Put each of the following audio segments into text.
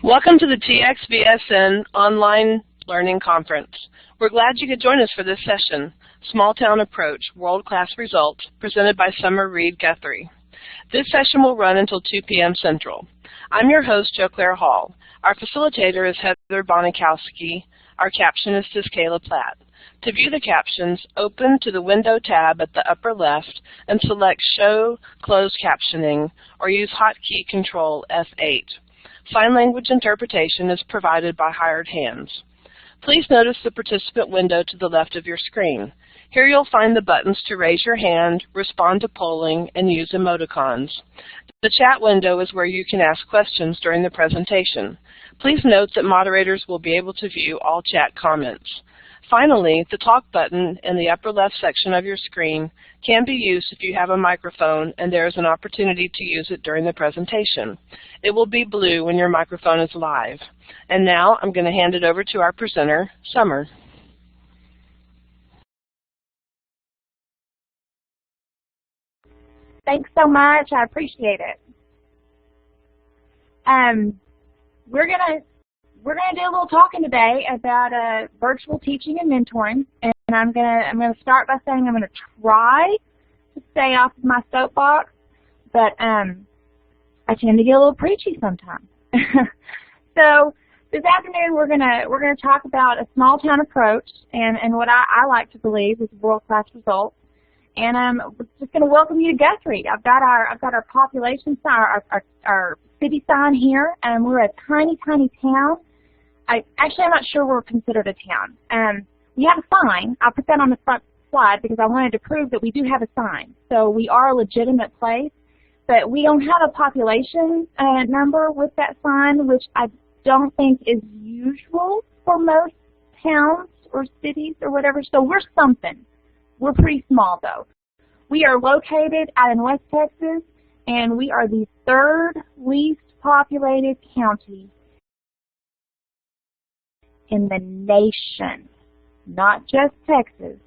Welcome to the TxVSN Online Learning Conference. We're glad you could join us for this session, SmallTown Approach, World-Class Results, presented by Summer Reed Guthrie. This session will run until 2 p.m. Central. I'm your host, Jo Claire Hall. Our facilitator is Heather Bonikowski. Our captionist is Kayla Platt. To view the captions, open to the Window tab at the upper left and select Show Closed Captioning, or use Hotkey Control F8. Sign language interpretation is provided by hired hands. Please notice the participant window to the left of your screen. Here you'll find the buttons to raise your hand, respond to polling, and use emoticons. The chat window is where you can ask questions during the presentation. Please note that moderators will be able to view all chat comments. Finally, the talk button in the upper left section of your screen can be used if you have a microphone and there is an opportunity to use it during the presentation. It will be blue when your microphone is live. And now I'm going to hand it over to our presenter, Summer. Thanks so much. I appreciate it. We're gonna do a little talking today about virtual teaching and mentoring, and I'm gonna start by saying I'm gonna try to stay off of my soapbox, but I tend to get a little preachy sometimes. So this afternoon we're gonna talk about a small town approach and what I like to believe is world-class results. And we're just going to welcome you to Guthrie. I've got our population sign, our city sign here, and we're a tiny town. Actually, I'm not sure we're considered a town. We have a sign. I'll put that on the front slide because I wanted to prove that we do have a sign. So we are a legitimate place, but we don't have a population number with that sign, which I don't think is usual for most towns or cities or whatever. So we're something. We're pretty small, though. We are located out in West Texas, and we are the third least populated county in the nation. Not just Texas,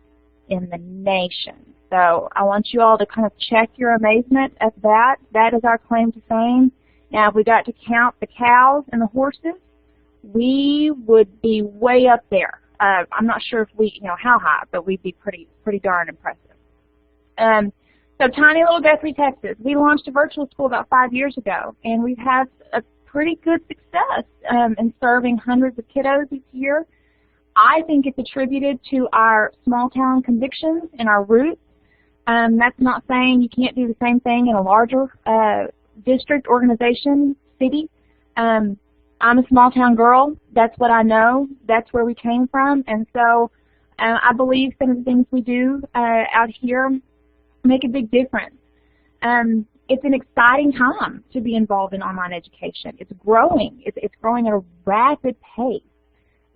in the nation. So I want you all to kind of check your amazement at that. That is our claim to fame. Now, if we got to count the cows and the horses, we would be way up there. I'm not sure if we, how high, but we'd be pretty darn impressive. So tiny little Guthrie, Texas. We launched a virtual school about 5 years ago, and we've had a pretty good success in serving hundreds of kiddos each year. I think it's attributed to our small town convictions and our roots. That's not saying you can't do the same thing in a larger district, organization, city. I'm a small town girl. That's what I know. That's where we came from. And so I believe some of the things we do out here make a big difference. It's an exciting time to be involved in online education. It's growing. It's growing at a rapid pace.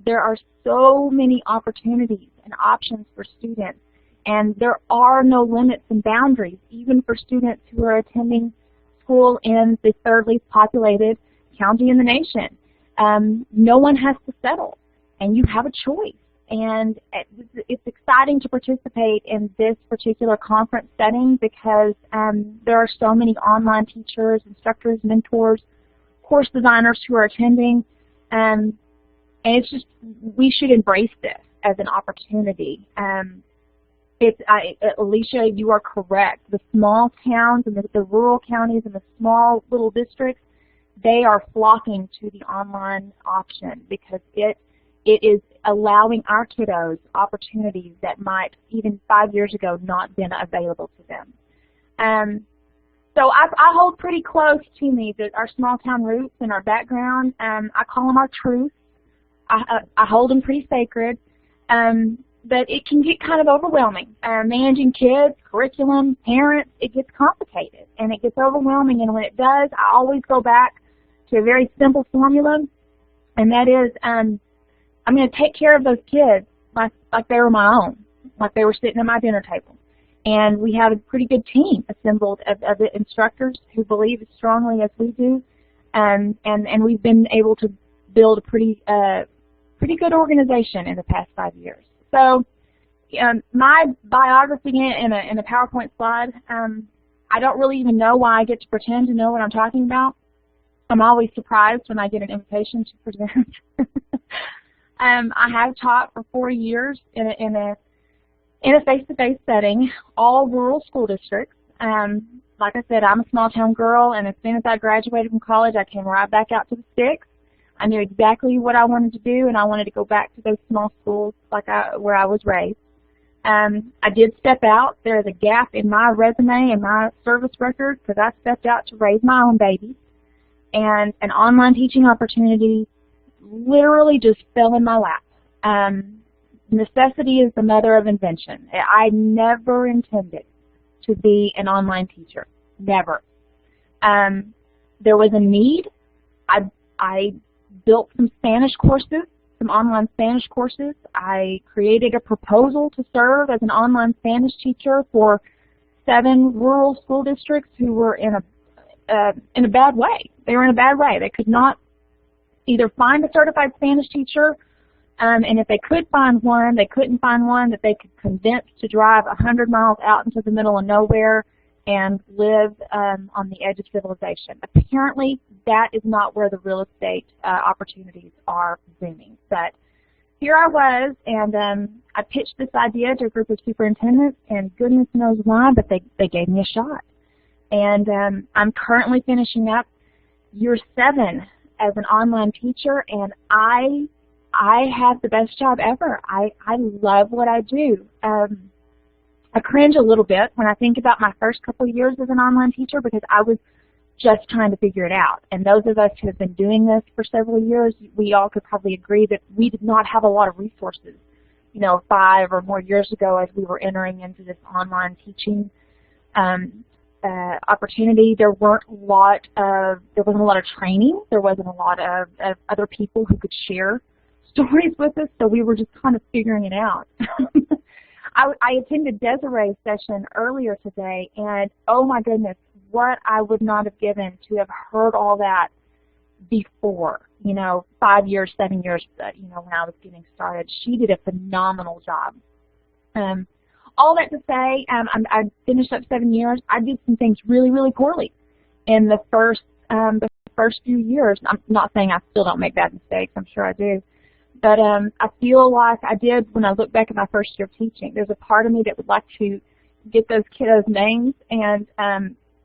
There are so many opportunities and options for students, and there are no limits and boundaries, even for students who are attending school in the third least populated county in the nation. No one has to settle, and you have a choice. And it's exciting to participate in this particular conference setting because there are so many online teachers, instructors, mentors, course designers who are attending. And it's just, we should embrace this as an opportunity. Alicia, you are correct. The small towns and the rural counties and the small little districts, they are flocking to the online option because it is allowing our kiddos opportunities that might even 5 years ago not been available to them. So I hold pretty close to me our small town roots and our background. I call them our truths. I hold them pretty sacred. But it can get kind of overwhelming. Managing kids, curriculum, parents, it gets complicated and it gets overwhelming. And when it does, I always go back to a very simple formula, and that is I'm going to take care of those kids like they were my own, like they were sitting at my dinner table. And we have a pretty good team assembled of instructors who believe as strongly as we do, and we've been able to build a pretty good organization in the past 5 years. So my biography in a PowerPoint slide, I don't really even know why I get to pretend to know what I'm talking about. I'm always surprised when I get an invitation to present. I have taught for 4 years in a face-to-face setting, all rural school districts. Like I said, I'm a small town girl, and as soon as I graduated from college, I came right back out to the sticks. I knew exactly what I wanted to do, and I wanted to go back to those small schools where I was raised. I did step out. There is a gap in my resume and my service record because I stepped out to raise my own babies, and an online teaching opportunity literally just fell in my lap. Necessity is the mother of invention. I never intended to be an online teacher. Never. There was a need. I built some Spanish courses, some online Spanish courses. I created a proposal to serve as an online Spanish teacher for 7 rural school districts who were in a bad way. They were in a bad way. They could not either find a certified Spanish teacher, and if they could find one, they couldn't find one that they could convince to drive 100 miles out into the middle of nowhere and live on the edge of civilization. Apparently, that is not where the real estate opportunities are booming. But here I was, and I pitched this idea to a group of superintendents, and goodness knows why, but they gave me a shot. And I'm currently finishing up year 7 as an online teacher, and I have the best job ever. I love what I do. I cringe a little bit when I think about my first couple of years as an online teacher because I was just trying to figure it out. And those of us who have been doing this for several years, we all could probably agree that we did not have a lot of resources, 5 or more years ago as we were entering into this online teaching opportunity. There wasn't a lot of training. There wasn't a lot of other people who could share stories with us, so we were just kind of figuring it out. I attended Desiree's session earlier today, and oh my goodness, what I would not have given to have heard all that before, 5 years, 7 years, when I was getting started. She did a phenomenal job. All that to say, I finished up 7 years. I did some things really, really poorly in the first few years. I'm not saying I still don't make bad mistakes. I'm sure I do. But I feel like I did when I look back at my first year of teaching. There's a part of me that would like to get those kiddos' names and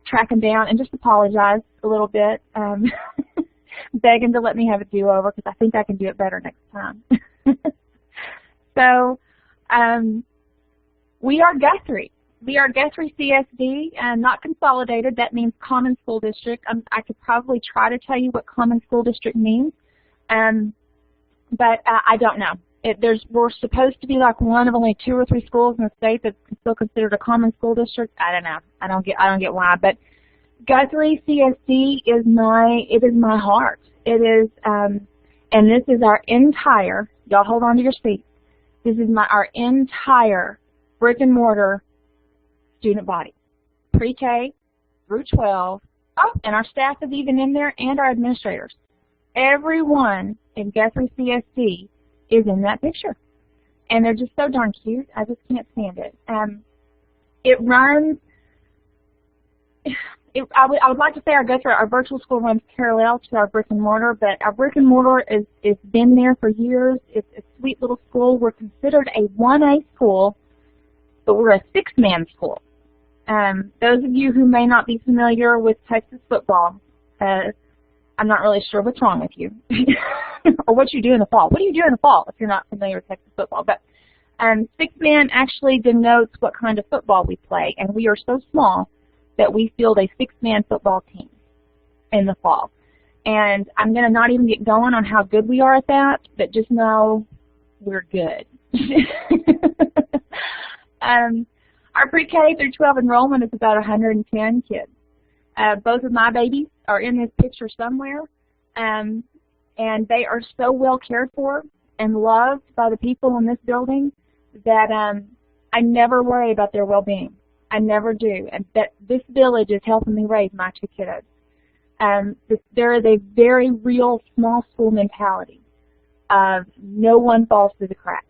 track them down and just apologize a little bit, beg them to let me have a do-over because I think I can do it better next time. So we are Guthrie. We are Guthrie CSD, and not consolidated. That means Common School District. I could probably try to tell you what Common School District means. But I don't know. We're supposed to be like one of only 2 or 3 schools in the state that's still considered a common school district. I don't know. I don't get why. But Guthrie CSD is my heart. It is, and this is our entire. Y'all hold on to your seats. This is our entire brick and mortar student body, pre-K through 12. Oh, and our staff is even in there, and our administrators. Everyone in Guthrie CSD is in that picture. And they're just so darn cute. I just can't stand it. It runs, I would like to say our virtual school runs parallel to our brick and mortar, but our brick and mortar is been there for years. It's a sweet little school. We're considered a 1A school, but we're a 6-man school. Those of you who may not be familiar with Texas football, I'm not really sure what's wrong with you or what you do in the fall. What do you do in the fall if you're not familiar with Texas football? But 6-man actually denotes what kind of football we play, and we are so small that we field a 6-man football team in the fall. And I'm going to not even get going on how good we are at that, but just know we're good. Our pre-K through 12 enrollment is about 110 kids. Both of my babies are in this picture somewhere, and they are so well cared for and loved by the people in this building that I never worry about their well-being. I never do. And that this village is helping me raise my 2 kiddos. There is a very real small school mentality of no one falls through the cracks.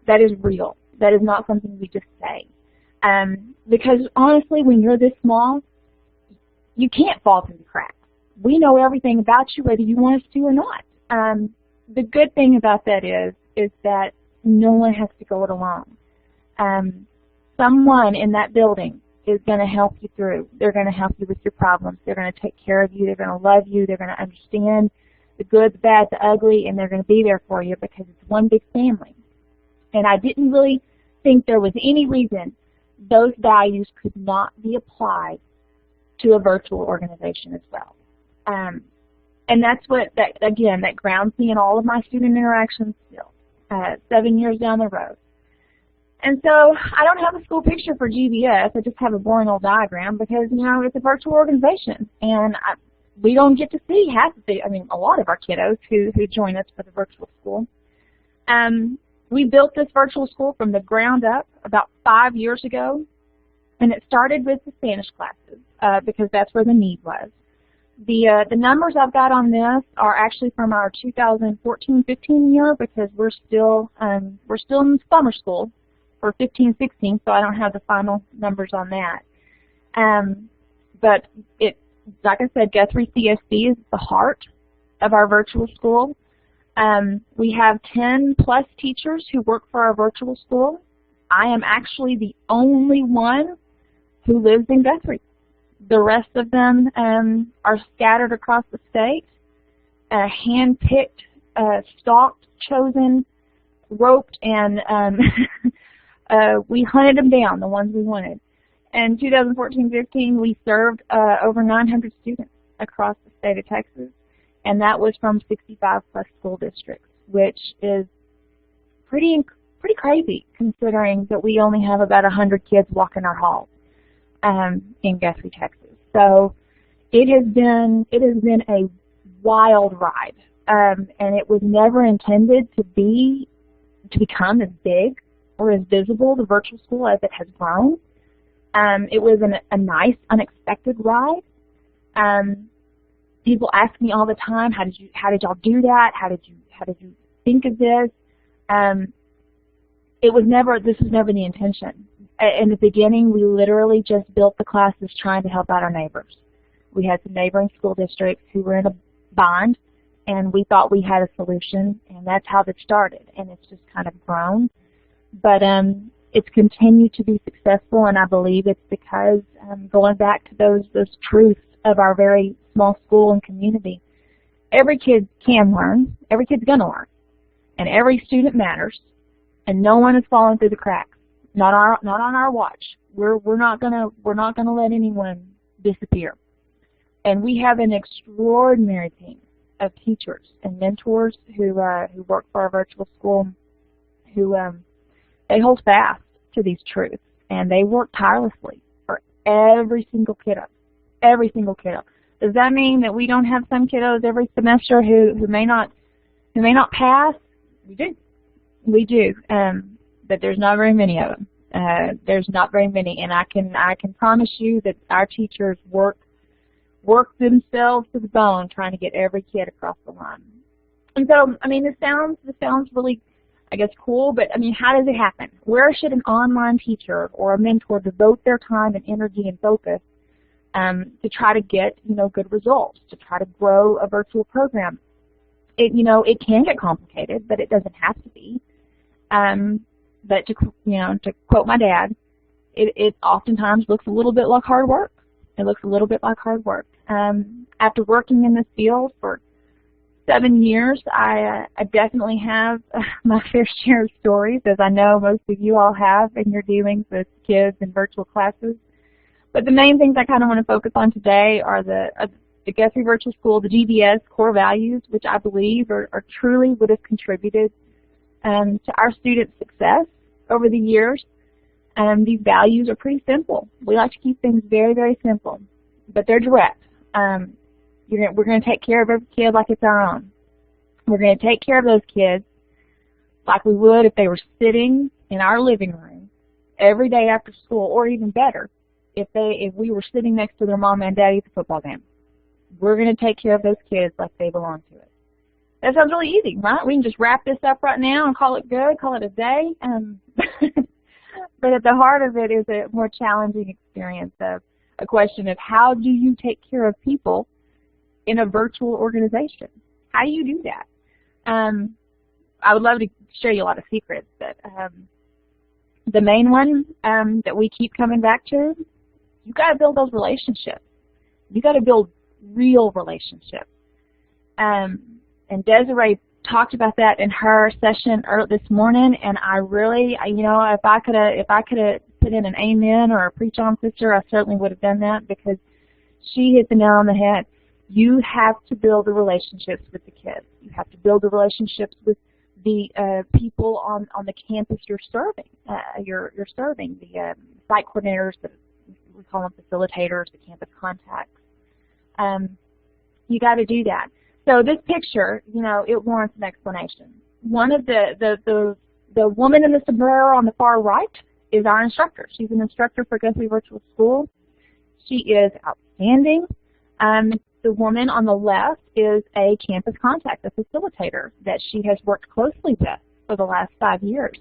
That is real. That is not something we just say. Because honestly, when you're this small, you can't fall through the cracks. we know everything about you whether you want us to or not. The good thing about that is that no one has to go it alone. Someone in that building is going to help you through. They're going to help you with your problems. They're going to take care of you. They're going to love you. They're going to understand the good, the bad, the ugly, and they're going to be there for you because it's one big family. And I didn't really think there was any reason those values could not be applied to a virtual organization as well. And that's what, again, that grounds me in all of my student interactions still, 7 years down the road. And so I don't have a school picture for GVS. I just have a boring old diagram because, you know, it's a virtual organization. And we don't get to see a lot of our kiddos who join us for the virtual school. We built this virtual school from the ground up about 5 years ago. And it started with the Spanish classes because that's where the need was. The numbers I've got on this are actually from our 2014-15 year because we're still in summer school for 15-16, so I don't have the final numbers on that. But like I said, Guthrie CSB is the heart of our virtual school. We have 10 plus teachers who work for our virtual school. I am actually the only one who lives in Guthrie. The rest of them are scattered across the state, hand-picked, stalked, chosen, roped, and we hunted them down, the ones we wanted. In 2014-15, we served over 900 students across the state of Texas, and that was from 65-plus school districts, which is pretty crazy considering that we only have about 100 kids walking our halls in Guthrie, Texas. So it has been a wild ride, and it was never intended to become as big or as visible, the virtual school, as it has grown. It was a nice, unexpected ride. People ask me all the time, how did y'all do that? How did you think of this? This was never the intention. In the beginning, we literally just built the classes trying to help out our neighbors. We had some neighboring school districts who were in a bind, and we thought we had a solution, and that's how it started, and it's just kind of grown. But it's continued to be successful, and I believe it's because going back to those truths of our very small school and community, every kid can learn, every kid's going to learn, and every student matters, and no one is falling through the cracks. Not on our watch. We're not gonna let anyone disappear. And we have an extraordinary team of teachers and mentors who work for our virtual school, who they hold fast to these truths, and they work tirelessly for every single kiddo. Every single kiddo. Does that mean that we don't have some kiddos every semester who may not pass? We do. But there's not very many of them. There's not very many, and I can promise you that our teachers work themselves to the bone trying to get every kid across the line. And so, I mean, this sounds really, I guess, cool, but I mean, how does it happen? Where should an online teacher or a mentor devote their time and energy and focus to try to get, good results, to try to grow a virtual program? It can get complicated, but it doesn't have to be. But to quote my dad, it oftentimes looks a little bit like hard work. It looks a little bit like hard work. After working in this field for 7 years, I definitely have my fair share of stories, as I know most of you all have in your dealings with kids in virtual classes. But the main things I kind of want to focus on today are the Guthrie Virtual School, the GVS core values, which I believe are truly would have contributed to our students' success over the years. These values are pretty simple. We like to keep things very, very simple, but they're direct. We're going to take care of every kid like it's our own. We're going to take care of those kids like we would if they were sitting in our living room every day after school, or even better, if we were sitting next to their mom and daddy at the football game. We're going to take care of those kids like they belong to us. That sounds really easy, right? We can just wrap this up right now and call it good, call it a day. But at the heart of it is a more challenging experience of a question of how do you take care of people in a virtual organization. How do you do that? I would love to show you a lot of secrets, but the main one that we keep coming back to, you got to build those relationships. You got to build real relationships. And Desiree talked about that in her session this morning, and I really, you know, if I could have put in an amen or a preach on sister, I certainly would have done that, because she hit the nail on the head. You have to build the relationships with the kids. You have to build the relationships with the people on the campus you're serving. You're serving the site coordinators, we call them facilitators, the campus contacts. You got to do that. So this picture, you know, it warrants an explanation. One of the woman in the sombrero on the far right is our instructor. She's an instructor for Guthrie Virtual School. She is outstanding. The woman on the left is a campus contact, a facilitator that she has worked closely with for the last 5 years.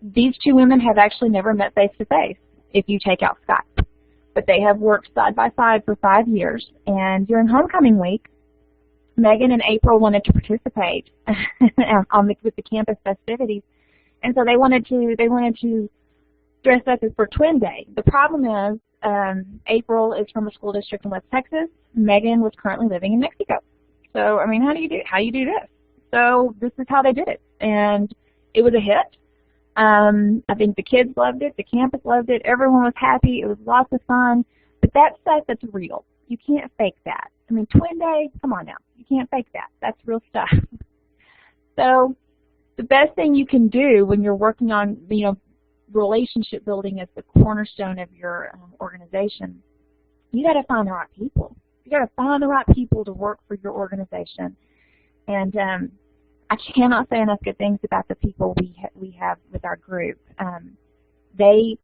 These two women have actually never met face-to-face if you take out Skype, but they have worked side by side for 5 years. And during homecoming week, Megan and April wanted to participate with the campus festivities, and so they wanted to dress up as for Twin Day. The problem is, April is from a school district in West Texas. Megan was currently living in Mexico. So, I mean, how do you do this? So this is how they did it, and it was a hit. I think the kids loved it, the campus loved it, everyone was happy, it was lots of fun. But that stuff that's real. You can't fake that. I mean, Twin Day, come on now, you can't fake that. That's real stuff. So the best thing you can do when you're working on, you know, relationship building as the cornerstone of your organization, you got to find the right people. You got to find the right people to work for your organization. And I cannot say enough good things about the people we have with our group. You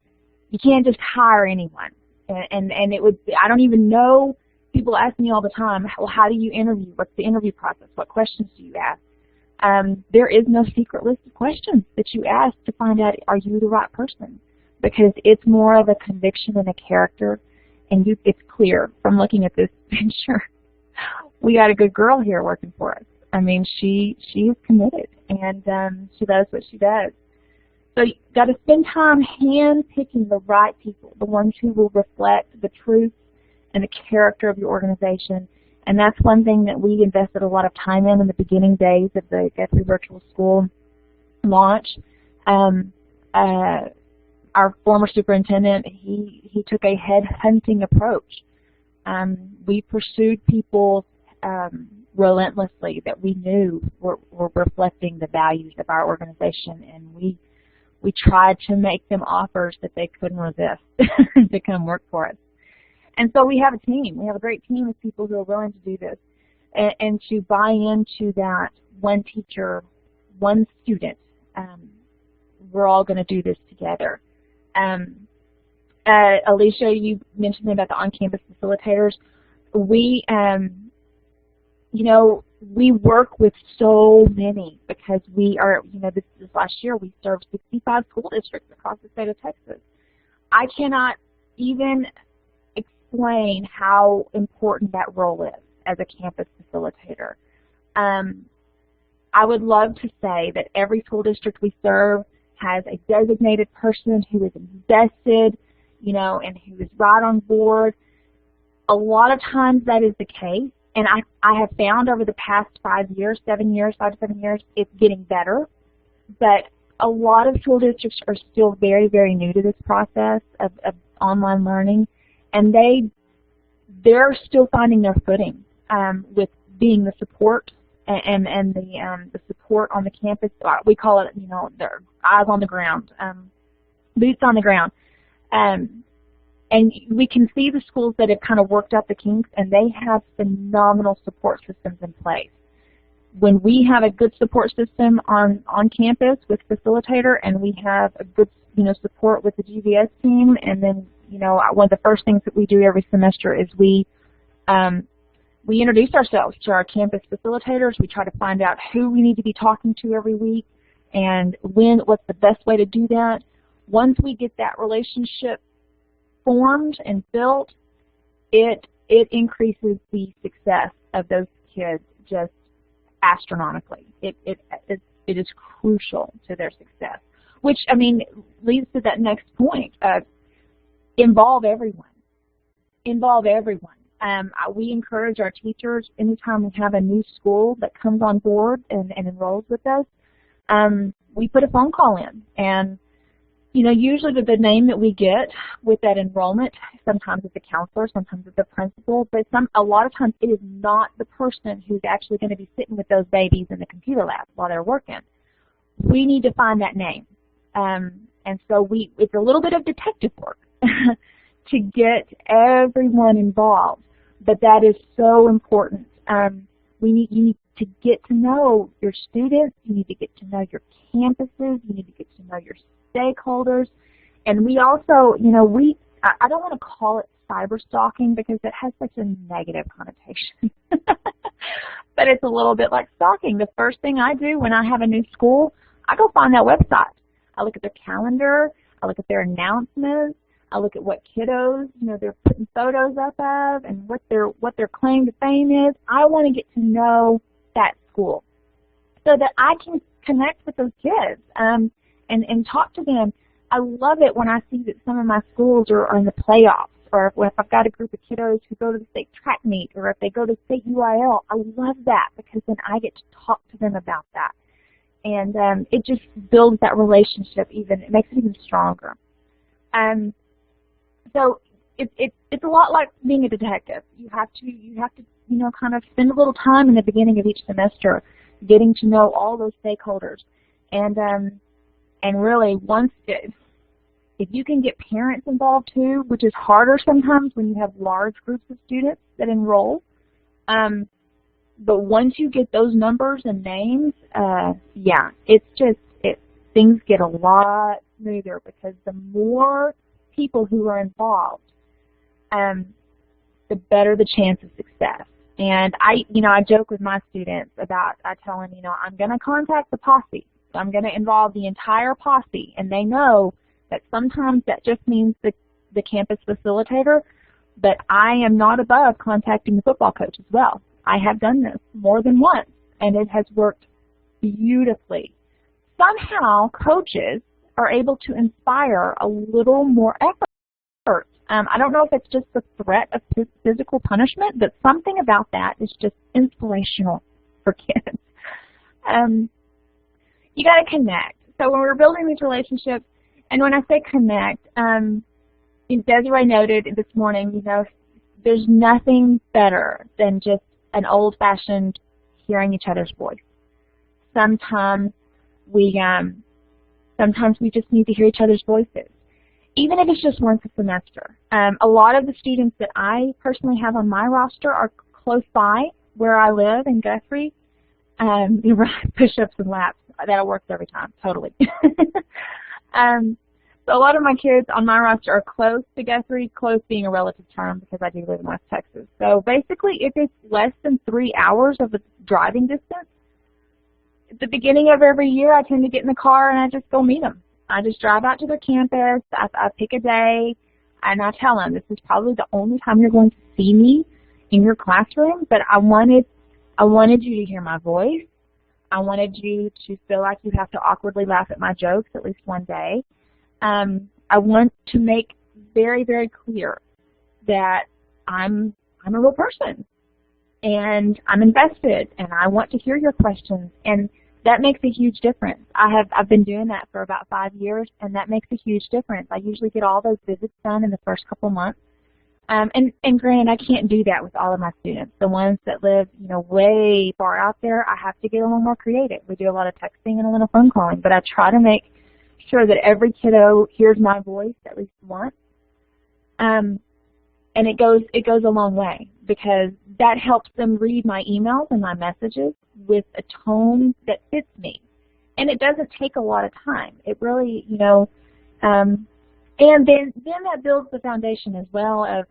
can't just hire anyone, and it would. I don't even know. People ask me all the time, well, how do you interview? What's the interview process? What questions do you ask? There is no secret list of questions that you ask to find out, are you the right person? Because it's more of a conviction and a character, and it's clear from looking at this picture. We got a good girl here working for us. I mean, she is committed, and she does what she does. So you got to spend time hand-picking the right people, the ones who will reflect the truth and the character of your organization. And that's one thing that we invested a lot of time in the beginning days of the Guthrie Virtual School launch. Our former superintendent, he took a head-hunting approach. We pursued people relentlessly that we knew were reflecting the values of our organization, and we tried to make them offers that they couldn't resist to come work for us. And so we have a team. We have a great team of people who are willing to do this and to buy into that one teacher, one student. We're all going to do this together. Alicia, you mentioned about the on-campus facilitators. We, we work with so many because we are, this last year we served 65 school districts across the state of Texas. I cannot even explain how important that role is as a campus facilitator. I would love to say that every school district we serve has a designated person who is invested, and who is right on board. A lot of times that is the case, and I have found over the past 5 to 7 years, it's getting better. But a lot of school districts are still very, very new to this process of online learning, and they're still finding their footing with being the support and the support on the campus. We call it, their eyes on the ground, boots on the ground. And we can see the schools that have kind of worked out the kinks, and they have phenomenal support systems in place. When we have a good support system on campus with Facilitator, and we have a good support with the GVS team, and then one of the first things that we do every semester is we introduce ourselves to our campus facilitators. We try to find out who we need to be talking to every week and what's the best way to do that. Once we get that relationship formed and built, it it increases the success of those kids just astronomically. It is crucial to their success, which, I mean, leads to that next point. Involve everyone. Involve everyone. We encourage our teachers, anytime we have a new school that comes on board and enrolls with us, we put a phone call in. And, you know, usually the name that we get with that enrollment, sometimes it's a counselor, sometimes it's a principal, but a lot of times it is not the person who's actually going to be sitting with those babies in the computer lab while they're working. We need to find that name. And so it's a little bit of detective work to get everyone involved, but that is so important. You need to get to know your students, you need to get to know your campuses, you need to get to know your stakeholders, and we also, you know, I don't want to call it cyber stalking because it has such a negative connotation, but it's a little bit like stalking. The first thing I do when I have a new school, I go find that website. I look at their calendar, I look at their announcements, I look at what kiddos, you know, they're putting photos up of and what their claim to fame is. I want to get to know that school so that I can connect with those kids and talk to them. I love it when I see that some of my schools are in the playoffs, or if I've got a group of kiddos who go to the state track meet, or if they go to state UIL. I love that because then I get to talk to them about that. And it just builds that relationship it makes it even stronger. So it's a lot like being a detective. You have to you know, kind of spend a little time in the beginning of each semester getting to know all those stakeholders. And really, if you can get parents involved too, which is harder sometimes when you have large groups of students that enroll, but once you get those numbers and names, yeah, things get a lot smoother because the more people who are involved, the better the chance of success. And I joke with my students about, I tell them, you know, I'm going to contact the posse. So I'm going to involve the entire posse, and they know that sometimes that just means the campus facilitator, but I am not above contacting the football coach as well. I have done this more than once, and it has worked beautifully. Somehow, coaches are able to inspire a little more effort. I don't know if it's just the threat of physical punishment, but something about that is just inspirational for kids. You got to connect. So when we're building these relationships, and when I say connect, Desiree noted this morning, you know, there's nothing better than just an old-fashioned hearing each other's voice. Sometimes we just need to hear each other's voices, even if it's just once a semester. A lot of the students that I personally have on my roster are close by where I live in Guthrie. Push-ups and laps, that works every time, totally. So a lot of my kids on my roster are close to Guthrie, close being a relative term because I do live in West Texas. So basically, if it's less than 3 hours of a driving distance, at the beginning of every year, I tend to get in the car and I just go meet them. I just drive out to their campus, I pick a day, and I tell them, this is probably the only time you're going to see me in your classroom, but I wanted you to hear my voice. I wanted you to feel like you have to awkwardly laugh at my jokes at least one day. I want to make very, very clear that I'm a real person, and I'm invested, and I want to hear your questions, and that makes a huge difference. I've been doing that for about 5 years, and that makes a huge difference. I usually get all those visits done in the first couple months. And granted, I can't do that with all of my students. The ones that live, you know, way far out there, I have to get a little more creative. We do a lot of texting and a little phone calling, but I try to make sure that every kiddo hears my voice at least once. And it goes a long way because that helps them read my emails and my messages with a tone that fits me. And it doesn't take a lot of time. It really, you know, and then that builds the foundation as well of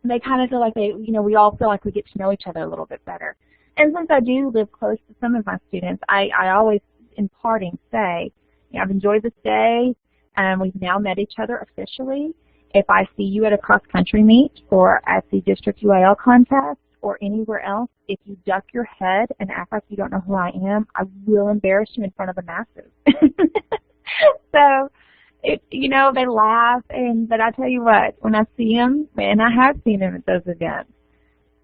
they kind of feel like we all feel like we get to know each other a little bit better. And since I do live close to some of my students, I always, in parting, say, you know, I've enjoyed this day. We've now met each other officially, If I see you at a cross-country meet or at the district UIL contest or anywhere else, if you duck your head and act like you don't know who I am, I will embarrass you in front of the masses. So, they laugh, but I tell you what, when I see them, and I have seen them at those events,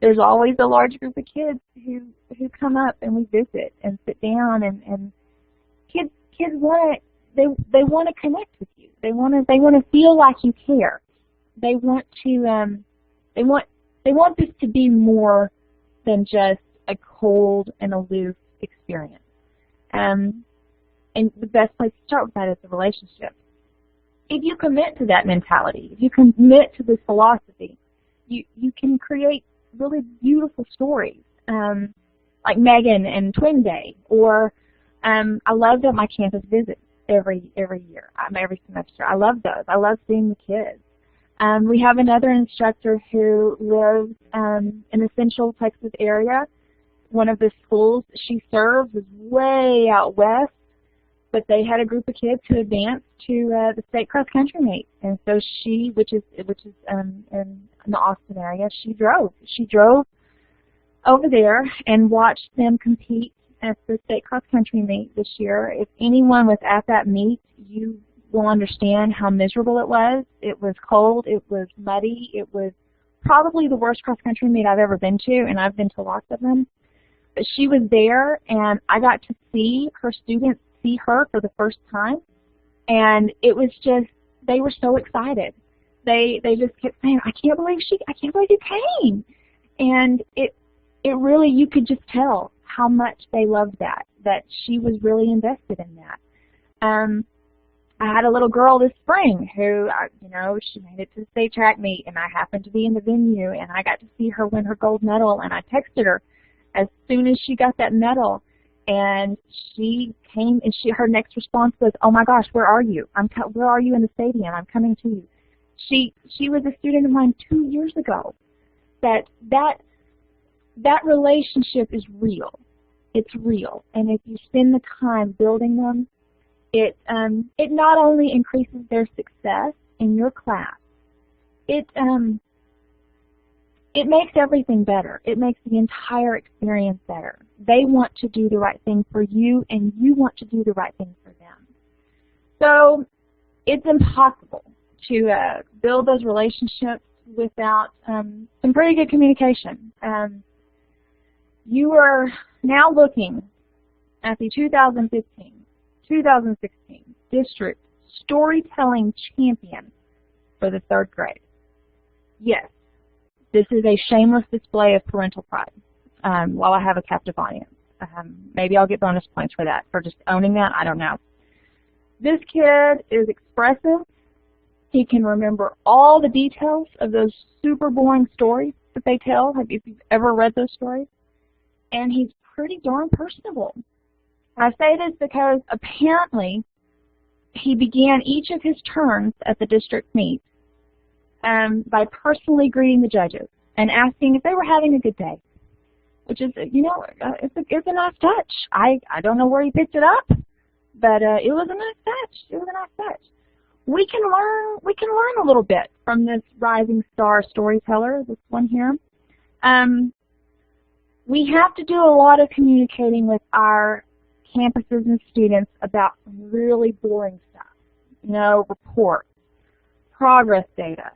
there's always a large group of kids who come up and we visit and sit down, and kids want they want to connect with you. They want to feel like you care. They want this to be more than just a cold and aloof experience. And the best place to start with that is the relationship. If you commit to that mentality, if you commit to this philosophy, you can create really beautiful stories, like Megan and Twin Day, or I love that my campus visits every year, every semester. I love those. I love seeing the kids. We have another instructor who lives in the Central Texas area. One of the schools she serves is way out west, but they had a group of kids who advanced to the state cross-country meet, and so she, which is in the Austin area, she drove over there and watched them compete at the state cross-country meet this year. If anyone was at that meet, you will understand how miserable it was. It was cold. It was muddy. It was probably the worst cross-country meet I've ever been to, and I've been to lots of them. But she was there, and I got to see her students see her for the first time, and it was just, they were so excited. They just kept saying, I can't believe you came. And it really, you could just tell how much they loved that she was really invested in that. I had a little girl this spring who, she made it to the state track meet, and I happened to be in the venue, and I got to see her win her gold medal, and I texted her as soon as she got that medal, and she came, and her next response was, oh my gosh, where are you? Where are you in the stadium? I'm coming to you. She was a student of mine 2 years ago. That relationship is real. It's real, and if you spend the time building them, it not only increases their success in your class, it makes everything better. It makes the entire experience better. They want to do the right thing for you, and you want to do the right thing for them. So it's impossible to build those relationships without some pretty good communication. You are now looking at the 2015-2016 District Storytelling Champion for the 3rd grade. Yes, this is a shameless display of parental pride while I have a captive audience. Maybe I'll get bonus points for that, for just owning that. I don't know. This kid is expressive. He can remember all the details of those super boring stories that they tell, if you've ever read those stories. And he's pretty darn personable. I say this because apparently he began each of his turns at the district meet by personally greeting the judges and asking if they were having a good day, which is, it's a nice touch. I don't know where he picked it up, but it was a nice touch. It was a nice touch. We can learn a little bit from this rising star storyteller, this one here. We have to do a lot of communicating with our campuses and students about some really boring stuff. Reports, progress data.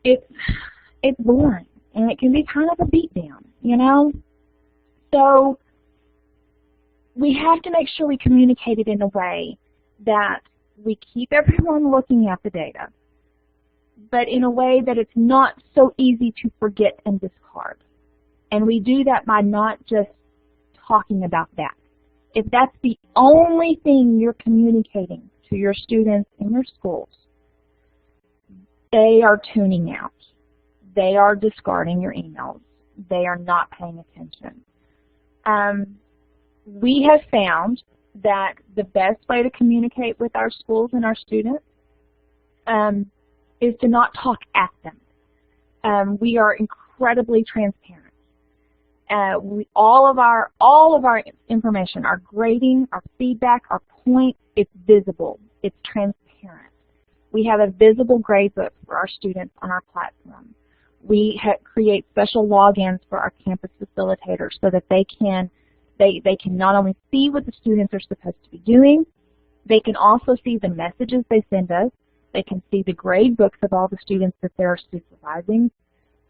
It's boring, and it can be kind of a beatdown, So we have to make sure we communicate it in a way that we keep everyone looking at the data, but in a way that it's not so easy to forget and discard. And we do that by not just talking about that. If that's the only thing you're communicating to your students in your schools, they are tuning out. They are discarding your emails. They are not paying attention. We have found that the best way to communicate with our schools and our students is to not talk at them. We are incredibly transparent. All of our information, our grading, our feedback, our points, it's visible, it's transparent. We have a visible gradebook for our students on our platform. We create special logins for our campus facilitators so that they can not only see what the students are supposed to be doing, they can also see the messages they send us. They can see the grade books of all the students that they're supervising.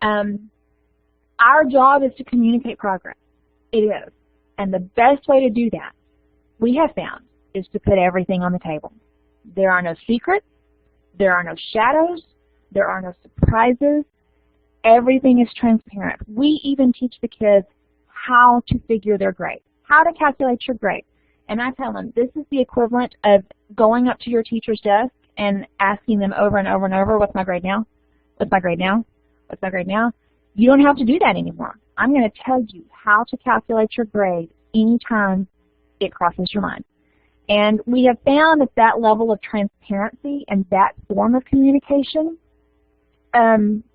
Our job is to communicate progress. It is. And the best way to do that, we have found, is to put everything on the table. There are no secrets. There are no shadows. There are no surprises. Everything is transparent. We even teach the kids how to figure their grade, how to calculate your grade. And I tell them, this is the equivalent of going up to your teacher's desk and asking them over and over and over, what's my grade now? What's my grade now? What's my grade now? You don't have to do that anymore. I'm going to tell you how to calculate your grade anytime it crosses your mind. And we have found that that level of transparency and that form of communication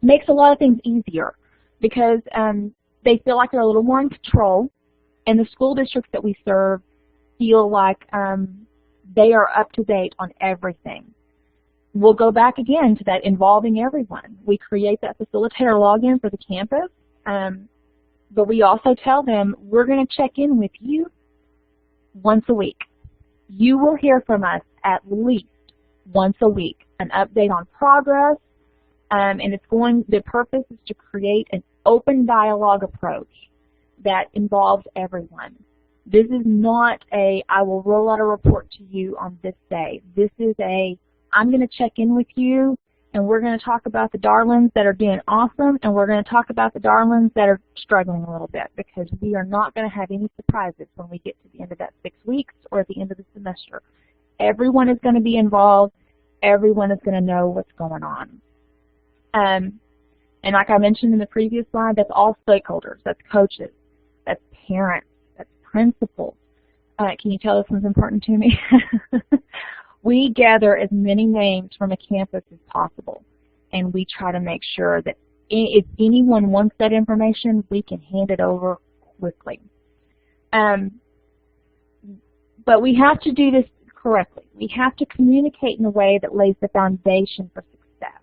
makes a lot of things easier because they feel like they're a little more in control, and the school districts that we serve feel like they are up to date on everything. We'll go back again to that involving everyone. We create that facilitator login for the campus, but we also tell them we're going to check in with you once a week. You will hear from us at least once a week, an update on progress, and the purpose is to create an open dialogue approach that involves everyone. This is not I will roll out a report to you on this day. This is I'm going to check in with you, and we're going to talk about the darlings that are doing awesome, and we're going to talk about the darlings that are struggling a little bit, because we are not going to have any surprises when we get to the end of that 6 weeks or at the end of the semester. Everyone is going to be involved. Everyone is going to know what's going on. And like I mentioned in the previous slide, that's all stakeholders. That's coaches. That's parents. That's principals. Can you tell this one's important to me? We gather as many names from a campus as possible, and we try to make sure that if anyone wants that information, we can hand it over quickly. But we have to do this correctly. We have to communicate in a way that lays the foundation for success,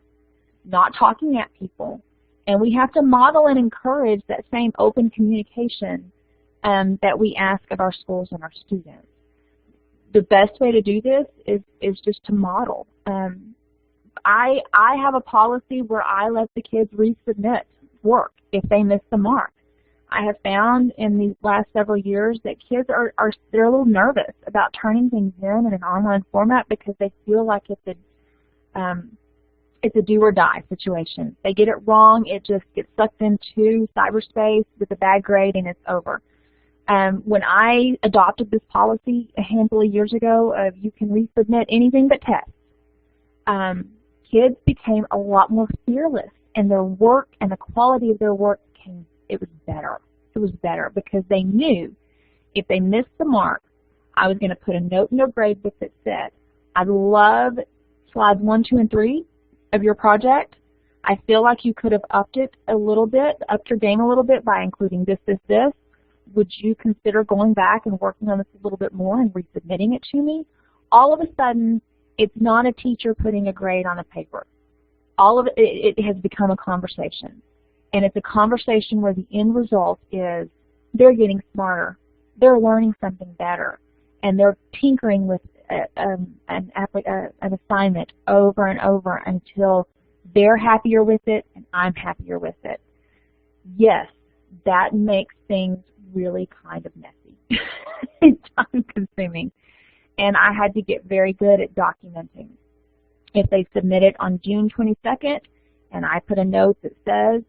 not talking at people. And we have to model and encourage that same open communication that we ask of our schools and our students. The best way to do this is just to model. I have a policy where I let the kids resubmit work if they miss the mark. I have found in these last several years that kids they're a little nervous about turning things in an online format because they feel like it's a do or die situation. They get it wrong, it just gets sucked into cyberspace with a bad grade and it's over. When I adopted this policy a handful of years ago of you can resubmit anything but tests, kids became a lot more fearless, and their work and the quality of their work it was better. It was better because they knew if they missed the mark, I was going to put a note in their grade book that said, I love slides 1, 2, and 3 of your project. I feel like you could have upped your game a little bit by including this, this, this. Would you consider going back and working on this a little bit more and resubmitting it to me? All of a sudden, it's not a teacher putting a grade on a paper. All of it has become a conversation. And it's a conversation where the end result is they're getting smarter, they're learning something better, and they're tinkering with an assignment over and over until they're happier with it and I'm happier with it. Yes, that makes things really kind of messy and time-consuming, and I had to get very good at documenting. If they submit it on June 22nd and I put a note that says,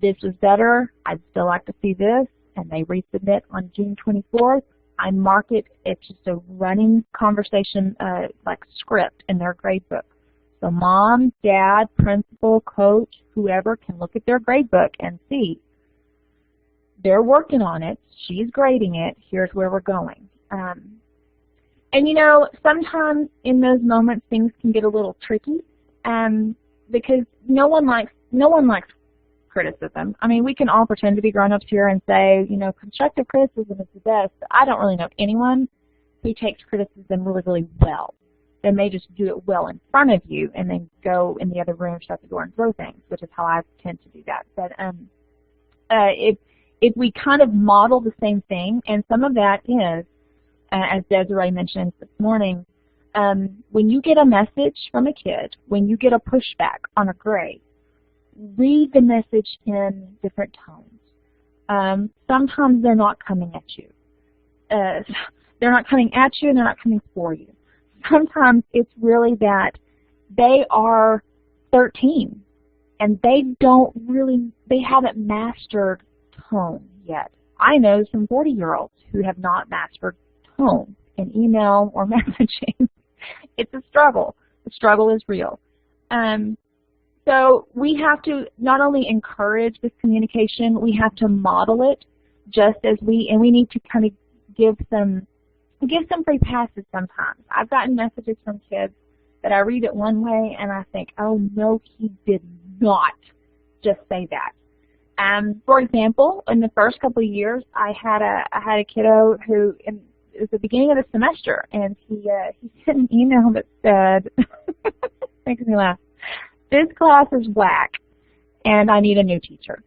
this was better, I'd still like to see this, and they resubmit on June 24th, I mark it. It's just a running conversation like script in their grade book. So mom, dad, principal, coach, whoever can look at their grade book and see they're working on it, she's grading it, here's where we're going. And you know, sometimes in those moments things can get a little tricky because no one likes criticism. I mean, we can all pretend to be grown-ups here and say, you know, constructive criticism is the best, but I don't really know anyone who takes criticism really, really well. They may just do it well in front of you and then go in the other room, shut the door, and throw things, which is how I tend to do that. But if we kind of model the same thing, and some of that is, as Desiree mentioned this morning, when you get a message from a kid, when you get a pushback on a grade, read the message in different tones. Sometimes they're not coming at you. They're not coming at you and they're not coming for you. Sometimes it's really that they are 13 and they haven't mastered tone yet. I know some 40-year-olds who have not mastered tone in email or messaging. It's a struggle. The struggle is real. So we have to not only encourage this communication, we have to model it and we need to kind of give some free passes sometimes. I've gotten messages from kids that I read it one way and I think, oh no, he did not just say that. For example, in the first couple of years, I had a kiddo who, it was the beginning of the semester, and he sent an email that said, makes me laugh, "This class is whack, and I need a new teacher."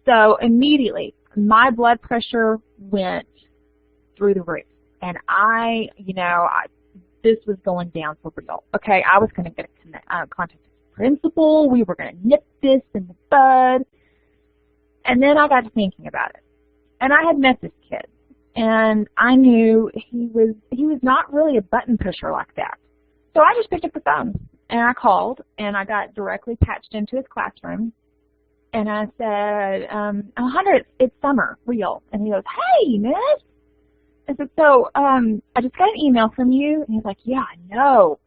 So immediately, my blood pressure went through the roof, and this was going down for real. Okay, I was going to get contact the principal. We were going to nip this in the bud. And then I got to thinking about it. And I had met this kid, and I knew he was not really a button pusher like that. So I just picked up the phone, and I called, and I got directly patched into his classroom. And I said, Hunter, it's Summer, real. And he goes, "Hey, miss." I said, "So, I just got an email from you." And he's like, "Yeah, I know.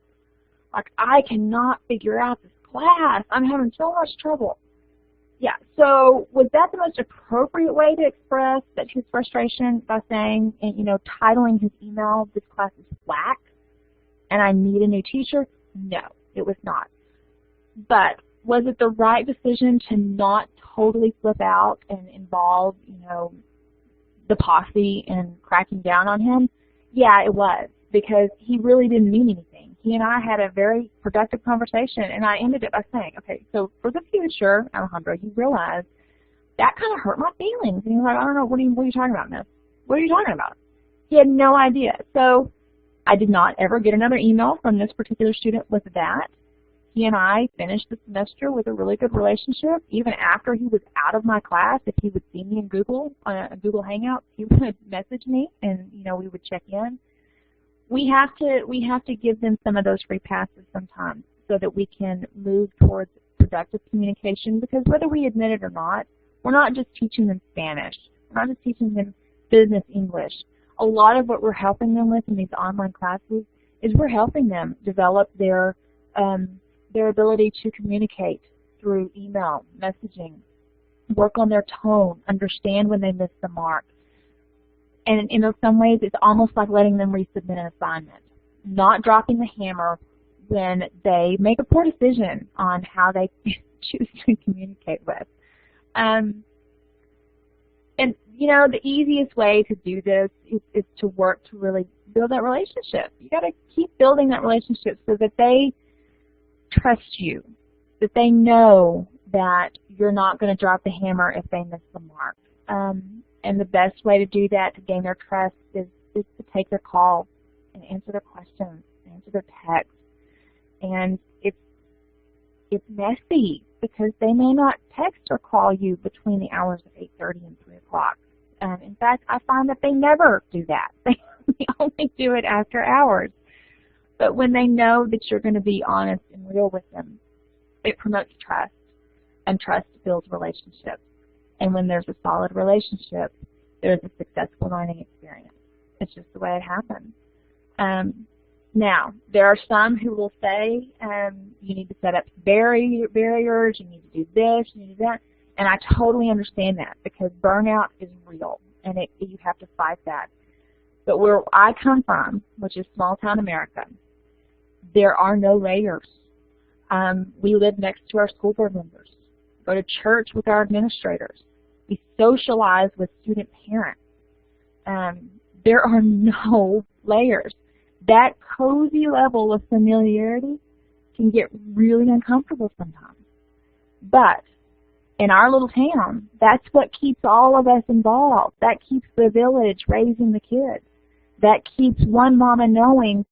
Like, I cannot figure out this class. I'm having so much trouble." Yeah, so was that the most appropriate way to express his frustration by saying, titling his email, "This class is whack and I need a new teacher"? No, it was not. But was it the right decision to not totally flip out and involve, the posse in cracking down on him? Yeah, it was, because he really didn't mean anything. He and I had a very productive conversation, and I ended it by saying, okay, so for the future, Alejandro, you realize that kind of hurt my feelings. And he was like, "I don't know, what are you talking about, miss? What are you talking about?" He had no idea. So I did not ever get another email from this particular student with that. He and I finished the semester with a really good relationship. Even after he was out of my class, if he would see me in Google Hangouts, he would message me, and we would check in. We have to give them some of those free passes sometimes so that we can move towards productive communication, because whether we admit it or not, we're not just teaching them Spanish. We're not just teaching them business English. A lot of what we're helping them with in these online classes is we're helping them develop their ability to communicate through email, messaging, work on their tone, understand when they miss the mark. And in some ways, it's almost like letting them resubmit an assignment, not dropping the hammer when they make a poor decision on how they choose to communicate with. And, the easiest way to do this is to work to really build that relationship. You got to keep building that relationship so that they trust you, that they know that you're not going to drop the hammer if they miss the mark. And the best way to do that, to gain their trust, is to take their call and answer their questions, answer their texts. And it's messy because they may not text or call you between the hours of 8:30 and 3 o'clock. In fact, I find that they never do that. They only do it after hours. But when they know that you're going to be honest and real with them, it promotes trust, and trust builds relationships. And when there's a solid relationship, there's a successful learning experience. It's just the way it happens. Now, there are some who will say, you need to set up barriers, you need to do this, you need to do that. And I totally understand that, because burnout is real, and you have to fight that. But where I come from, which is small town America, there are no layers. We live next to our school board members, go to church with our administrators. We socialize with student parents. There are no layers. that cozy level of familiarity can get really uncomfortable sometimes. But in our little town, that's what keeps all of us involved. That keeps the village raising the kids. That keeps one mama knowing,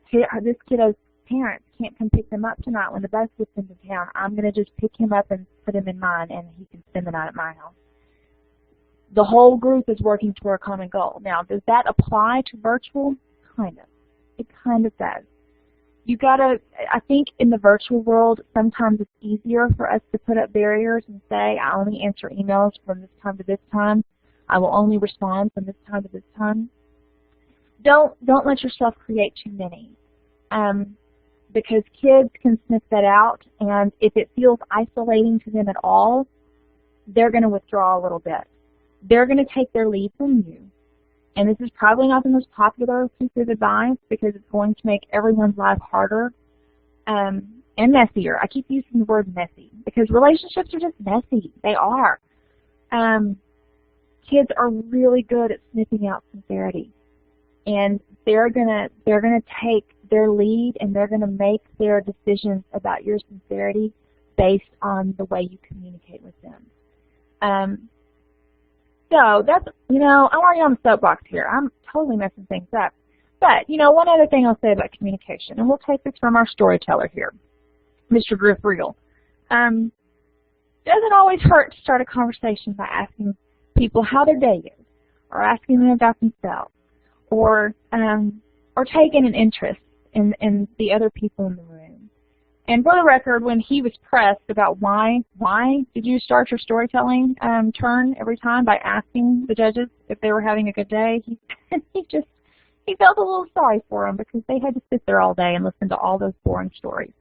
hey, this kiddo's parents can't come pick them up tonight when the bus gets into town. I'm going to just pick him up and put him in mine, and he can spend the night at my house. The whole group is working toward a common goal. Now, does that apply to virtual? Kind of. It kind of does. You gotta, I think in the virtual world, sometimes it's easier for us to put up barriers and say, I only answer emails from this time to this time. I will only respond from this time to this time. Don't let yourself create too many, because kids can sniff that out, and if it feels isolating to them at all, they're going to withdraw a little bit. They're going to take their lead from you. And this is probably not the most popular piece of advice because it's going to make everyone's life harder and messier. I keep using the word messy because relationships are just messy. They are. Kids are really good at sniffing out sincerity, and they're gonna take their lead, and they're gonna make their decisions about your sincerity based on the way you communicate with them. So that's, I'm already on the soapbox here. I'm totally messing things up. But, one other thing I'll say about communication, and we'll take this from our storyteller here, Mr. Griff Regal. Doesn't always hurt to start a conversation by asking people how their day is, or asking them about themselves, or taking an interest in the other people in the room. And for the record, when he was pressed about why did you start your storytelling turn every time by asking the judges if they were having a good day, he felt a little sorry for them because they had to sit there all day and listen to all those boring stories.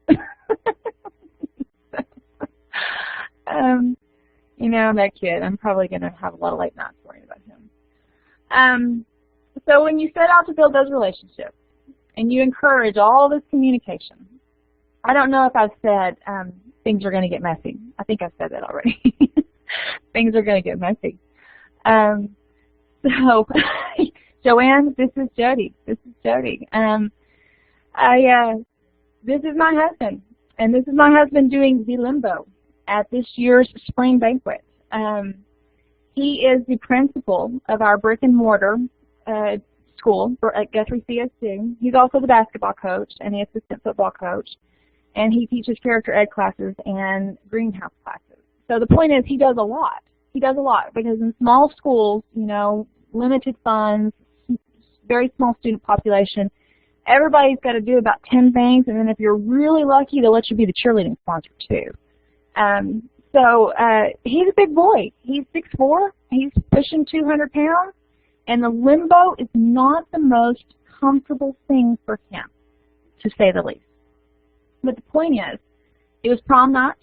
That kid, I'm probably going to have a lot of late nights worrying about him. So when you set out to build those relationships and you encourage all this communication, I don't know if I've said things are going to get messy. I think I've said that already. Things are going to get messy. So, Joanne, this is Jody. This is Jody. This is my husband, and this is my husband doing the limbo at this year's spring banquet. He is the principal of our brick and mortar school at Guthrie CSU. He's also the basketball coach and the assistant football coach. And he teaches character ed classes and greenhouse classes. So the point is he does a lot. He does a lot because in small schools, limited funds, very small student population, everybody's got to do about 10 things, and then if you're really lucky, they'll let you be the cheerleading sponsor too. So he's a big boy. He's 6'4". He's pushing 200 pounds, and the limbo is not the most comfortable thing for him, to say the least. But the point is, it was prom night,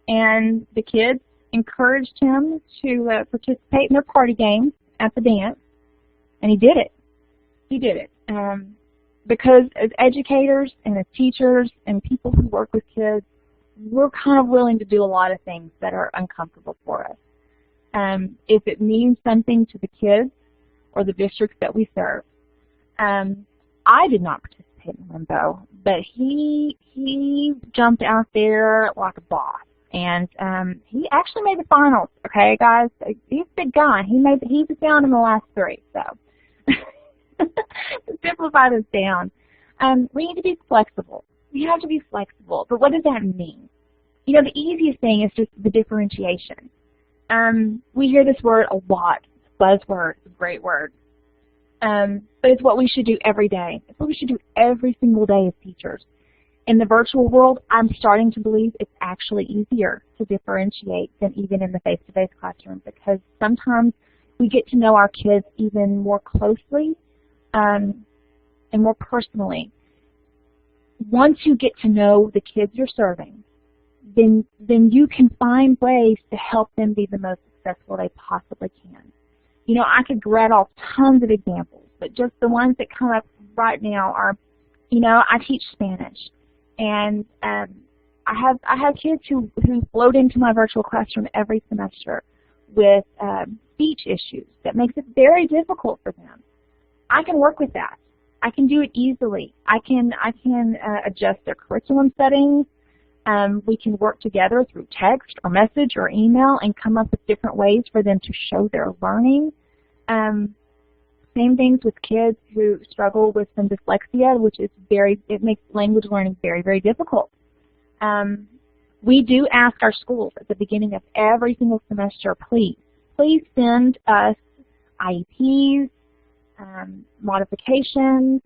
and the kids encouraged him to participate in their party games at the dance, and he did it. He did it. Because as educators and as teachers and people who work with kids, we're kind of willing to do a lot of things that are uncomfortable for us. If it means something to the kids or the districts that we serve. I did not participate in limbo, but he jumped out there like a boss, and he actually made the finals. Okay, guys, he's a big guy. He was down in the last 3. So to simplify this down, we need to be flexible. We have to be flexible. But what does that mean? The easiest thing is just the differentiation. We hear this word a lot. It's a buzzword. It's a great word. But it's what we should do every day. It's what we should do every single day as teachers. In the virtual world, I'm starting to believe it's actually easier to differentiate than even in the face-to-face classroom, because sometimes we get to know our kids even more closely and more personally. Once you get to know the kids you're serving, then you can find ways to help them be the most successful they possibly can. I could rattle tons of examples, but just the ones that come up right now are, I teach Spanish, and I have kids who float into my virtual classroom every semester with speech issues that makes it very difficult for them. I can work with that. I can do it easily. I can adjust their curriculum settings. We can work together through text or message or email and come up with different ways for them to show their learning. Same things with kids who struggle with some dyslexia, which is it makes language learning very, very difficult. We do ask our schools at the beginning of every single semester, please send us IEPs, modifications.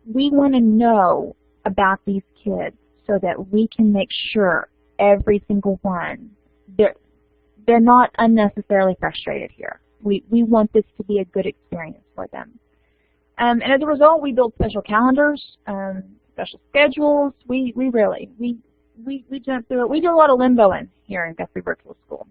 We want to know about these kids so that we can make sure every single one, they're not unnecessarily frustrated here. We want this to be a good experience for them. And as a result, we build special calendars, special schedules. We jump through it. We do a lot of limboing here in Guthrie Virtual School.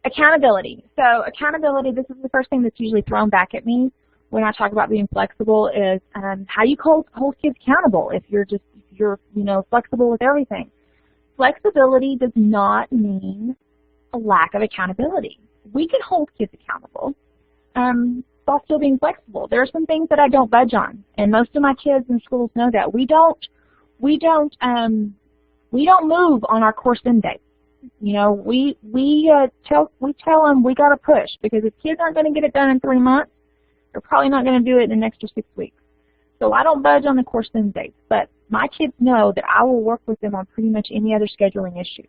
Accountability. So accountability, this is the first thing that's usually thrown back at me when I talk about being flexible is how do you hold kids accountable if you're flexible with everything. Flexibility does not mean a lack of accountability. We can hold kids accountable while still being flexible. There are some things that I don't budge on, and most of my kids in schools know that. We don't move on our course end dates. You know, we tell them we got to push, because if kids aren't going to get it done in 3 months, they're probably not going to do it in an extra 6 weeks. So I don't budge on the course end dates, but my kids know that I will work with them on pretty much any other scheduling issues.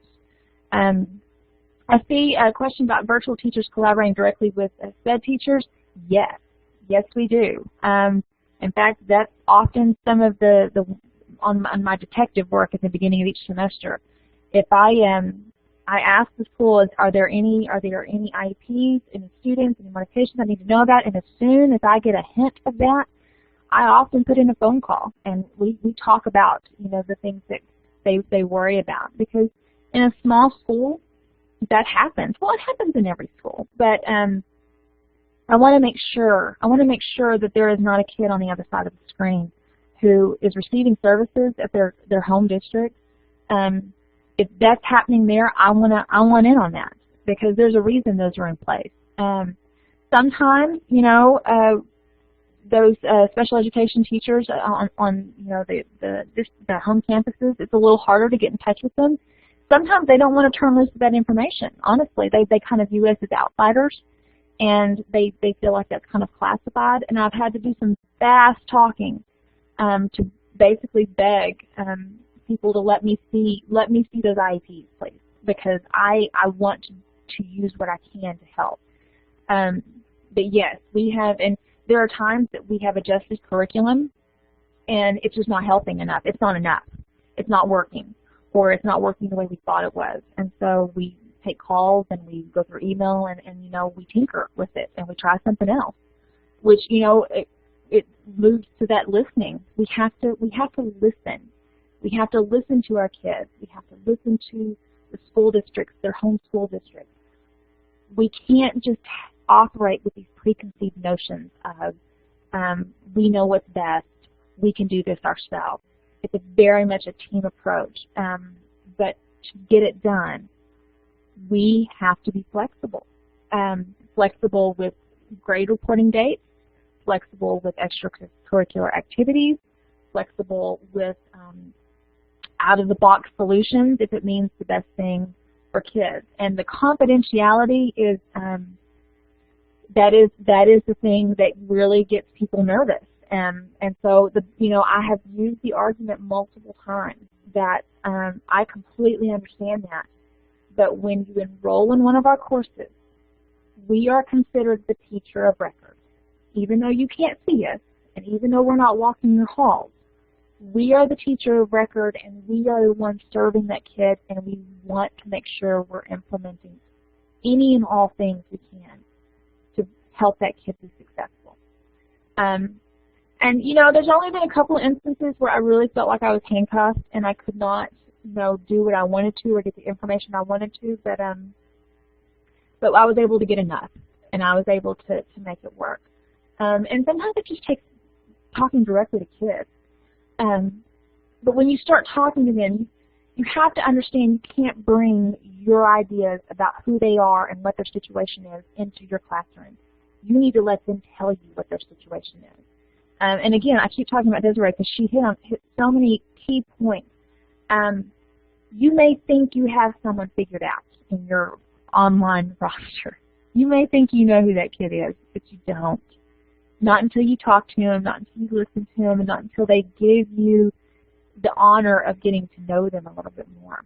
I see a question about virtual teachers collaborating directly with SPED teachers. Yes, we do. In fact, that's often some of on my detective work at the beginning of each semester. If I ask the school, are there any IEPs, any students, any modifications I need to know about? And as soon as I get a hint of that, I often put in a phone call, and we talk about the things that they worry about, because in a small school that happens. Well, it happens in every school, but I want to make sure that there is not a kid on the other side of the screen who is receiving services at their home district. If that's happening there, I want in on that, because there's a reason those are in place. Sometimes, those special education teachers on the home campuses, it's a little harder to get in touch with them. Sometimes they don't want to turn loose of that information. Honestly, they kind of view us as outsiders, and they feel like that's kind of classified. And I've had to do some fast talking to basically beg people to let me see those IEPs, please, because I want to use what I can to help. But yes, we have, and there are times that we have adjusted curriculum, and it's just not helping enough. It's not enough. It's not working, or it's not working the way we thought it was. And so we take calls, and we go through email, and we tinker with it, and we try something else, which it moves to that listening. We have to listen. We have to listen to our kids. We have to listen to the school districts, their home school districts. We can't just operate with these preconceived notions of we know what's best, we can do this ourselves. It's very much a team approach. But to get it done, we have to be flexible. Flexible with grade reporting dates, flexible with extracurricular activities, flexible with out-of-the-box solutions if it means the best thing for kids. And the confidentiality is that is the thing that really gets people nervous. And so I have used the argument multiple times that I completely understand that. But when you enroll in one of our courses, we are considered the teacher of record. Even though you can't see us, and even though we're not walking your halls, we are the teacher of record, and we are the ones serving that kid, and we want to make sure we're implementing any and all things we can to help that kid be successful. And there's only been a couple of instances where I really felt like I was handcuffed and I could not, do what I wanted to or get the information I wanted to, but I was able to get enough, and I was able to make it work. And sometimes it just takes talking directly to kids. But when you start talking to them, you have to understand you can't bring your ideas about who they are and what their situation is into your classroom. You need to let them tell you what their situation is. And again, I keep talking about Desiree because she hit so many key points. You may think you have someone figured out in your online roster. You may think you know who that kid is, but you don't. Not until you talk to him, not until you listen to him, and not until they give you the honor of getting to know them a little bit more.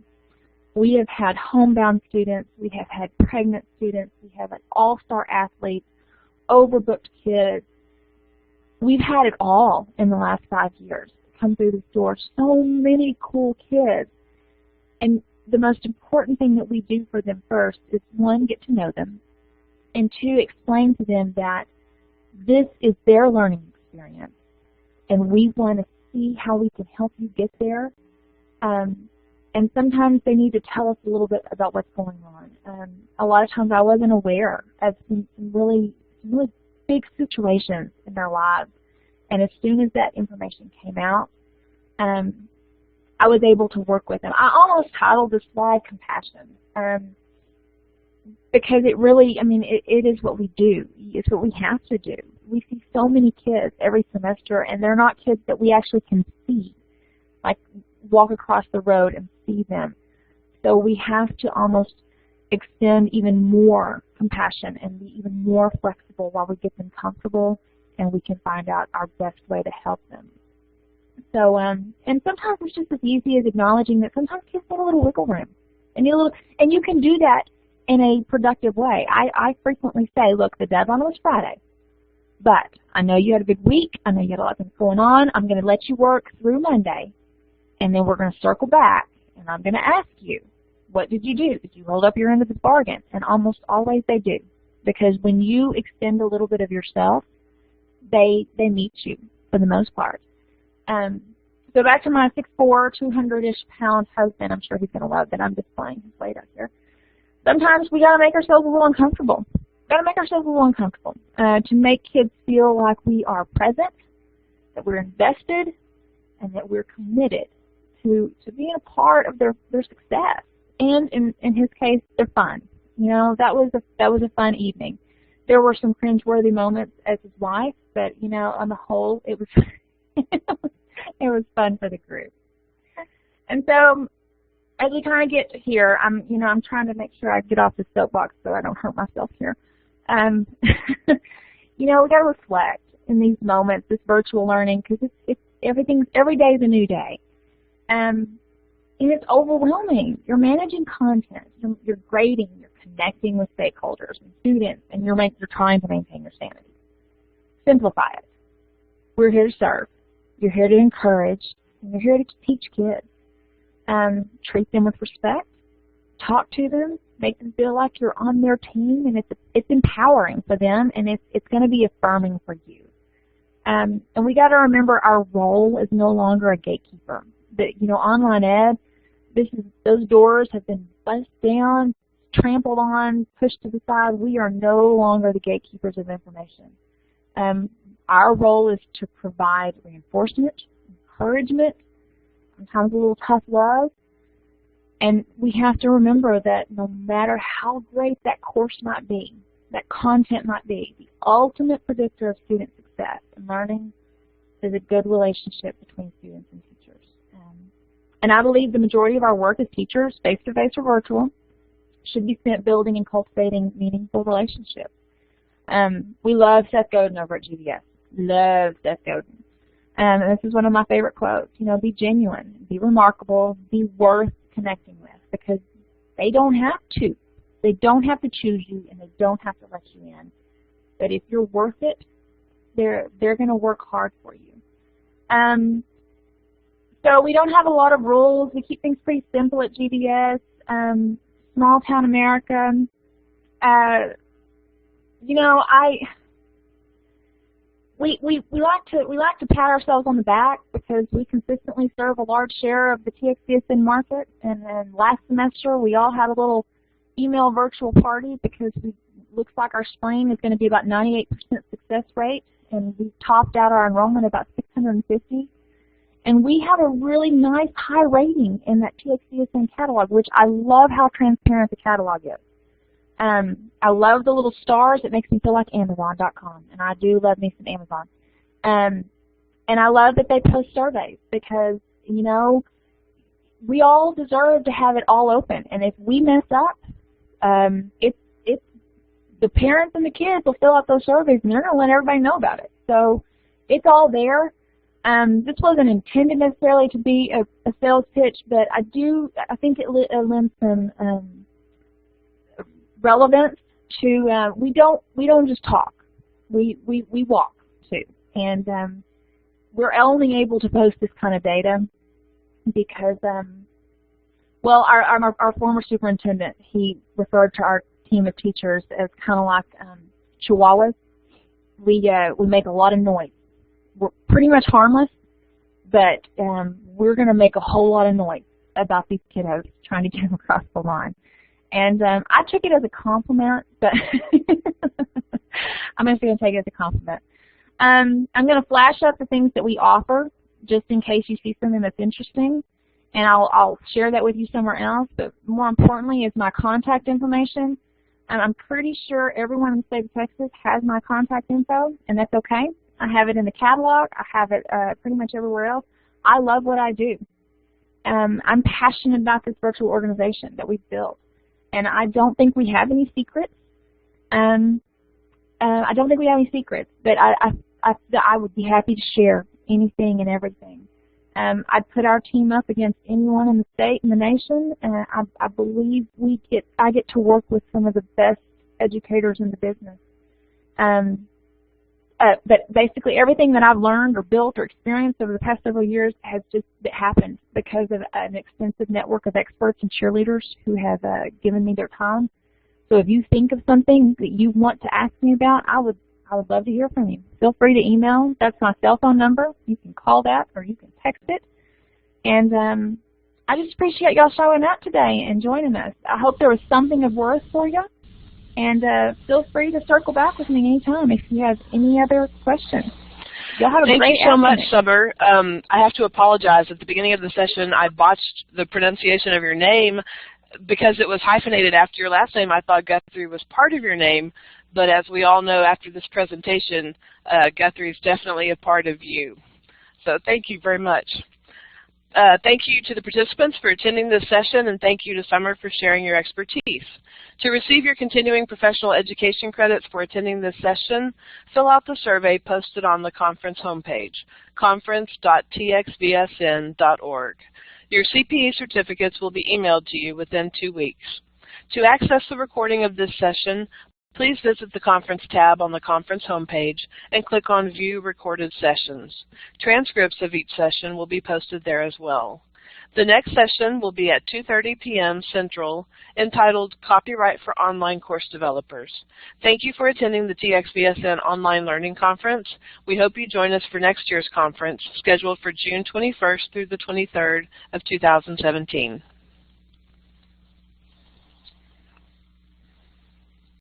We have had homebound students, we have had pregnant students, we have an all-star athletes, overbooked kids. We've had it all in the last 5 years come through this door. So many cool kids. And the most important thing that we do for them first is, one, get to know them, and two, explain to them that this is their learning experience, and we want to see how we can help you get there. And sometimes they need to tell us a little bit about what's going on. A lot of times I wasn't aware of some really big situations in their lives, and as soon as that information came out, I was able to work with them. I almost titled this slide Compassion, because it really, I mean, it is what we do. It's what we have to do. We see so many kids every semester, and they're not kids that we actually can see, like walk across the road and see them. So we have to almost extend even more compassion and be even more flexible while we get them comfortable and we can find out our best way to help them. So, and sometimes it's just as easy as acknowledging that sometimes kids need a little wiggle room. And you can do that in a productive way. I frequently say, look, the deadline was Friday, but I know you had a big week. I know you had a lot of things going on. I'm going to let you work through Monday, and then we're going to circle back, and I'm going to ask you, what did you do? Did you hold up your end of the bargain? And almost always they do, because when you extend a little bit of yourself, they meet you for the most part. So back to my 6'4", 200-ish pound husband. I'm sure he's going to love that I'm displaying his weight up here. Sometimes we got to make ourselves a little uncomfortable. Got to make ourselves a little uncomfortable to make kids feel like we are present, that we're invested, and that we're committed to being a part of their success. And in his case, their fun. You know, that was a fun evening. There were some cringeworthy moments as his wife, but you know, on the whole, it was it was fun for the group. And so, as we kind of get here, I'm trying to make sure I get off the soapbox so I don't hurt myself here. You know, we got to reflect in these moments, this virtual learning, because every day is a new day, and it's overwhelming. You're managing content, you're grading, you're connecting with stakeholders and students, and you're trying to maintain your sanity. Simplify it. We're here to serve. You're here to encourage, and you're here to teach kids. Treat them with respect. Talk to them. Make them feel like you're on their team, and it's empowering for them, and it's going to be affirming for you. And we got to remember our role is no longer a gatekeeper. That, you know, online ed, those doors have been buzzed down, trampled on, pushed to the side. We are no longer the gatekeepers of information. Our role is to provide reinforcement, encouragement, sometimes a little tough love. And we have to remember that no matter how great that course might be, that content might be, the ultimate predictor of student success and learning is a good relationship between students and teachers. And I believe the majority of our work as teachers, face-to-face or virtual, should be spent building and cultivating meaningful relationships. We love Seth Godin over at GVS. Love Seth Godin. And this is one of my favorite quotes. You know, be genuine, be remarkable, be worth connecting with, because they don't have to. They don't have to choose you, and they don't have to let you in. But if you're worth it, they're going to work hard for you. So we don't have a lot of rules. We keep things pretty simple at GVS. Small town America. You know, we like to pat ourselves on the back because we consistently serve a large share of the TxVSN market. And then last semester we all had a little email virtual party because it looks like our spring is going to be about 98% success rate, and we topped out our enrollment about 650. And we have a really nice high rating in that TxVSN catalog, which I love how transparent the catalog is. I love the little stars. It makes me feel like Amazon.com, and I do love me some Amazon. And I love that they post surveys because, you know, we all deserve to have it all open. And if we mess up, it's the parents and the kids will fill out those surveys and they're going to let everybody know about it. So it's all there. This wasn't intended necessarily to be a sales pitch, but I think it lends some relevance to we don't just talk. We walk too. And we're only able to post this kind of data because well, our former superintendent, he referred to our team of teachers as kind of like chihuahuas. We make a lot of noise. We're pretty much harmless, but we're going to make a whole lot of noise about these kiddos trying to get them across the line. And I took it as a compliment, but I'm just going to take it as a compliment. I'm going to flash up the things that we offer just in case you see something that's interesting, and I'll share that with you somewhere else. But more importantly is my contact information. And I'm pretty sure everyone in the state of Texas has my contact info, and that's okay. I have it in the catalog. I have it pretty much everywhere else. I love what I do. I'm passionate about this virtual organization that we've built, and I don't think we have any secrets. I don't think we have any secrets, but I would be happy to share anything and everything. I'd put our team up against anyone in the state and the nation, and I believe I get to work with some of the best educators in the business. But basically everything that I've learned or built or experienced over the past several years has just happened because of an extensive network of experts and cheerleaders who have given me their time. So if you think of something that you want to ask me about, I would love to hear from you. Feel free to email. That's my cell phone number. You can call that or you can text it. And I just appreciate y'all showing up today and joining us. I hope there was something of worth for you. And feel free to circle back with me anytime if you have any other questions. Y'all have a great Thank you so much, Summer. I have to apologize. At the beginning of the session, I botched the pronunciation of your name because it was hyphenated after your last name. I thought Guthrie was part of your name, but as we all know after this presentation, Guthrie is definitely a part of you. So thank you very much. Thank you to the participants for attending this session, and thank you to Summer for sharing your expertise. To receive your continuing professional education credits for attending this session, fill out the survey posted on the conference homepage, conference.txvsn.org. Your CPE certificates will be emailed to you within 2 weeks. To access the recording of this session, please visit the Conference tab on the conference homepage and click on View Recorded Sessions. Transcripts of each session will be posted there as well. The next session will be at 2:30 p.m. Central, entitled Copyright for Online Course Developers. Thank you for attending the TxVSN Online Learning Conference. We hope you join us for next year's conference, scheduled for June 21st through the 23rd of 2017.